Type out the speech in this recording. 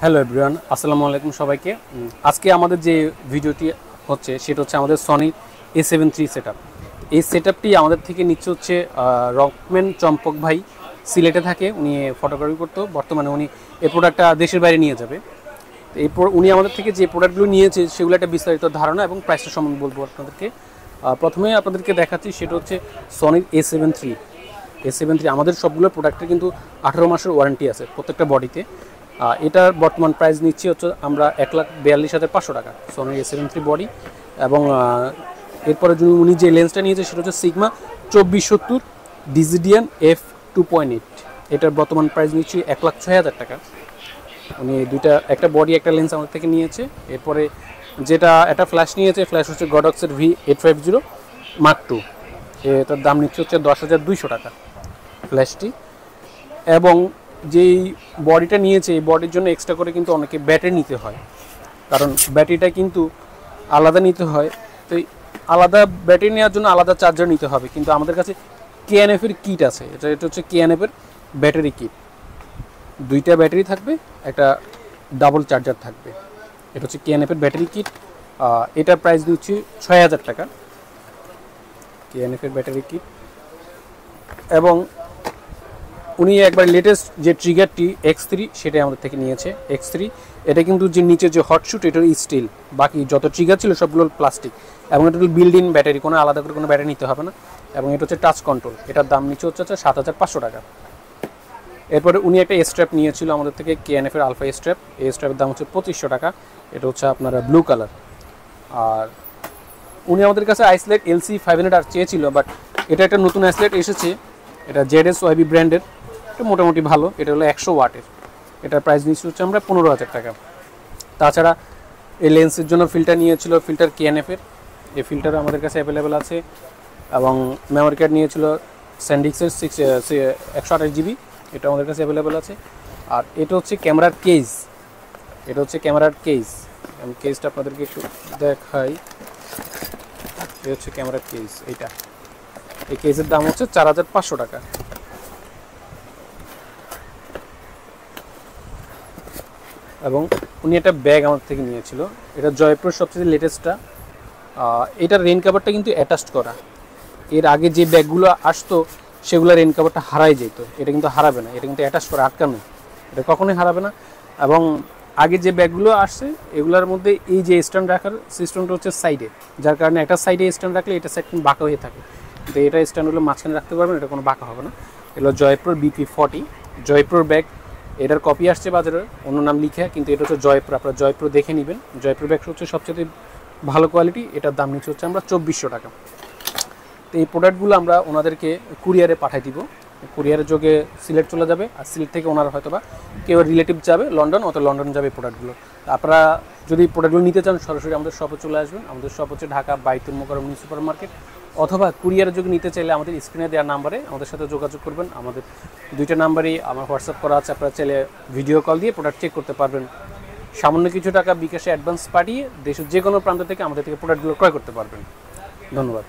Hello everyone, আসসালামু আলাইকুম সবাইকে। আজকে আমাদের যে ভিডিওটি হচ্ছে সেটা হচ্ছে আমাদের সনি A7III সেটআপ। এই সেটআপটি আমাদের থেকে নিচ্ছে হচ্ছে রকম্যান চম্পক ভাই, সিলেটে থাকে, উনি ফটোগ্রাফি করতো। বর্তমানে উনি এই প্রোডাক্টটা দেশের বাইরে নিয়ে যাবে। এই উনি আমাদের থেকে যে প্রোডাক্টগুলো নিয়েছে সেগুলো একটা বিস্তারিত ধারণা এবং প্রাইসটা সম্বন্ধে বলবো আপনাদেরকে। প্রথমে আপনাদেরকে দেখাচ্ছি সেটা হচ্ছে সনির A7III। আমাদের সবগুলো প্রোডাক্টের কিন্তু 18 মাসের ওয়ারেন্টি আছে প্রত্যেকটা বডিতে। এটার বর্তমান প্রাইস নিচ্ছি হচ্ছে আমরা 1,42,500 টাকা সনির A7III বডি। এবং এরপরে যদি উনি যে লেন্সটা নিয়েছে সেটা হচ্ছে সিগমা 2470 ডিজিডিয়ান f2.8। এটার বর্তমান প্রাইস নিচ্ছি 1,06,000 টাকা। উনি একটা বডি একটা লেন্স আমাদের থেকে নিয়েছে। এরপরে যেটা একটা ফ্ল্যাশ নিয়েছে, ফ্ল্যাশ হচ্ছে গডক্সের V850 Mark II। এটার দাম নিচ্ছে হচ্ছে 10,200 টাকা ফ্ল্যাশটি। এবং যেই বডিটা নিয়েছে এই বডির জন্য এক্সট্রা করে কিন্তু অনেকে ব্যাটারি নিতে হয়, কারণ ব্যাটারিটা কিন্তু আলাদা নিতে হয়। তো আলাদা ব্যাটারি নেওয়ার জন্য আলাদা চার্জার নিতে হবে, কিন্তু আমাদের কাছে KNF-এর কিট আছে। এটা হচ্ছে KNF-এর ব্যাটারি কিট। 2টা ব্যাটারি থাকবে, একটা ডাবল চার্জার থাকবে। এটা হচ্ছে KNF-এর ব্যাটারি কিট। এটার প্রাইস দিচ্ছি 6,000 টাকা KNF-এর ব্যাটারি কিট। এবং উনি একবার লেটেস্ট যে ট্রিগারটি X3 সেটাই আমাদের থেকে নিয়েছে। X3 এটা কিন্তু যে নিচে যে হটশুট এটা স্টিল, বাকি যত ট্রিগার ছিল সবগুলো প্লাস্টিক। এবং এটা বিল্ড ইন ব্যাটারি, কোনো আলাদা করে কোনো ব্যাটারি নিতে হবে না। এবং এটা হচ্ছে টাচ কন্ট্রোল। এটার দাম নিচে হচ্ছে 7,500 টাকা। এরপরে উনি একটা স্ট্র্যাপ নিয়েছিল আমাদের থেকে KNF-এর আলফা স্ট্র্যাপ। এই স্ট্র্যাপের দাম হচ্ছে 2,500 টাকা। এটা হচ্ছে আপনারা ব্লু কালার। আর উনি আমাদের কাছে আইসলেট LC500 চেয়েছিল, বাট এটা একটা নতুন আইসলেট এসেছে, এটা ZSYB ব্র্যান্ডের। এটা মোটামুটি ভালো। এটা হলো 100 ওয়াটের। এটার প্রাইস নিচ্ছি হচ্ছে আমরা 15,000 টাকা। তাছাড়া এই লেন্সের জন্য ফিল্টার নিয়েছিল, ফিল্টার KNF-এর। এই ফিল্টার আমাদের কাছে অ্যাভেলেবেল আছে। এবং মেমোরি কার্ড নিয়েছিল স্যান্ডিক্সের 128 GB। এটা আমাদের কাছে অ্যাভেলেবেল আছে। আর এটা হচ্ছে ক্যামেরার কেস। আমি কেসটা আপনাদেরকে একটু দেখাই। এটা হচ্ছে ক্যামেরার কেস। এই কেসের দাম হচ্ছে 4,500 টাকা। এবং উনি একটা ব্যাগ আমার থেকে নিয়েছিল, এটা জয়পুরের সবচেয়ে লেটেস্টটা। এটার রেন কাভারটা কিন্তু অ্যাটাচড করা। এর আগে যে ব্যাগগুলো আসতো সেগুলো রেন কাভারটা হারাই যেত, এটা কিন্তু হারাবে না। এটা কিন্তু অ্যাটাচ করা, আটকানো, এটা কখনোই হারাবে না। এবং আগে যে ব্যাগগুলো আসছে এগুলোর মধ্যে এই যে স্ট্যান্ড রাখার সিস্টেমটা হচ্ছে সাইডে, যার কারণে একটা সাইডে স্ট্যান্ড রাখলে এটা সাইড কিন্তু বাঁকা হয়ে থাকে। তো এটা স্ট্যান্ডগুলো মাঝখানে রাখতে পারবেন, এটা কোনো বাঁকা হবে না। এগুলো জয়পুর BP40 জয়পুর ব্যাগ। এটার কপি আসছে বাজারে অন্য নাম লিখে, কিন্তু এটা হচ্ছে জয়পুর। আপনারা জয়পুর দেখে নেবেন। জয়পুর ব্যাগটা হচ্ছে সবচেয়ে ভালো কোয়ালিটি। এটার দাম নিচ্ছে হচ্ছে আমরা 2,400 টাকা। তো এই প্রোডাক্টগুলো আমরা ওনাদেরকে কুরিয়ারে পাঠিয়ে দিব। কুরিয়ারের যোগে সিলেট চলে যাবে, আর সিলেট থেকে ওনারা হয়তো বা কেউ রিলেটিভ যাবে লন্ডন, অথবা লন্ডন যাবে এই প্রোডাক্টগুলো। আপনারা যদি প্রোডাক্টগুলো নিতে চান সরাসরি আমাদের শপে চলে আসবেন। আমাদের শপ হচ্ছে ঢাকা বাইতুল মোকাররম নিউ সুপার মার্কেট। অথবা কুরিয়ারের যোগে নিতে চাইলে আমাদের স্ক্রিনে দেওয়া নাম্বারে আমাদের সাথে যোগাযোগ করবেন। আমাদের 2টা নাম্বারই আমার হোয়াটসঅ্যাপ করা আছে। আপনারা চাইলে ভিডিও কল দিয়ে প্রোডাক্ট চেক করতে পারবেন। সামান্য কিছু টাকা বিকাশে অ্যাডভান্স পাঠিয়ে দেশের যে কোনো প্রান্ত থেকে আমাদের থেকে প্রোডাক্টগুলো ক্রয় করতে পারবেন। ধন্যবাদ।